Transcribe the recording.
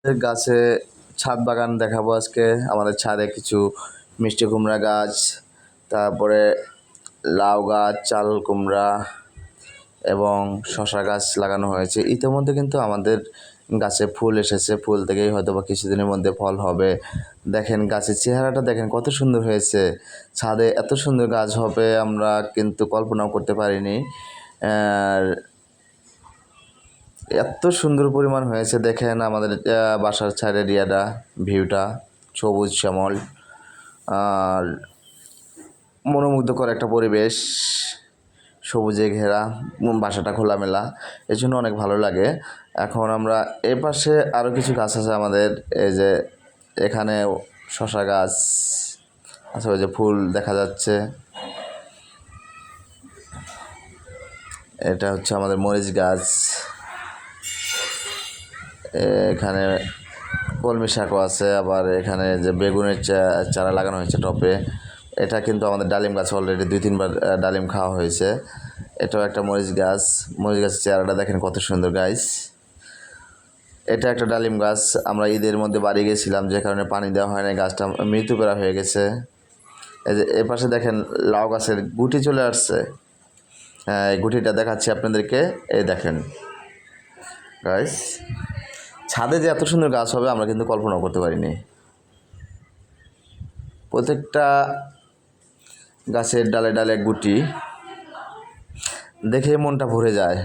গাছে ছাদ বাগান দেখাবো আজকে। আমাদের ছাদে কিছু মিষ্টি কুমড়া গাছ, তারপরে লাউ গাছ, চাল কুমড়া এবং শশা গাছ লাগানো হয়েছে। ইতিমধ্যে কিন্তু আমাদের গাছে ফুল এসেছে, ফুল থেকেই হয়তো বা কিছুদিনের মধ্যে ফল হবে। দেখেন গাছের চেহারাটা দেখেন কত সুন্দর হয়েছে। ছাদে এত সুন্দর গাছ হবে আমরা কিন্তু কল্পনাও করতে পারিনি। আর এত সুন্দর পরিমাণ হয়েছে দেখেন আমাদের বাসার ছাদের এরিয়াটা, ভিউটা সবুজ শ্যামল আর মনোমুগ্ধকর একটা পরিবেশ, সবুজে ঘেরা, বাসাটা খোলামেলা, এই জন্য অনেক ভালো লাগে। এখন আমরা এ পাশে আরও কিছু গাছ আছে আমাদের, এই যে এখানে শশা গাছ আছে, ওই যে ফুল দেখা যাচ্ছে, এটা হচ্ছে আমাদের মরিচ গাছ, এখানে কলমি শাকও আছে, আবার এখানে যে বেগুনের চারা লাগানো হয়েছে টপে, এটা কিন্তু আমাদের ডালিম গাছ, অলরেডি 2-3 বার ডালিম খাওয়া হয়েছে। এটাও একটা মরিচ গাছ, মরিচ গাছের চেহারাটা দেখেন কত সুন্দর গাইস। এটা একটা ডালিম গাছ, আমরা ঈদের মধ্যে বাড়ি গেছিলাম, যে কারণে পানি দেওয়া হয় না, গাছটা মৃত্যুপ্রায় হয়ে গেছে। এই যে এ পাশে দেখেন লাউ গাছের গুটি চলে আসছে, হ্যাঁ এই গুটিটা দেখাচ্ছি আপনাদেরকে, এই দেখেন গাইস। ছাদে যে এত সুন্দর গাছ হবে আমরা কিন্তু কল্পনা করতে পারিনি। প্রত্যেকটা গাছের ডালে ডালে গুটি দেখে মনটা ভরে যায়।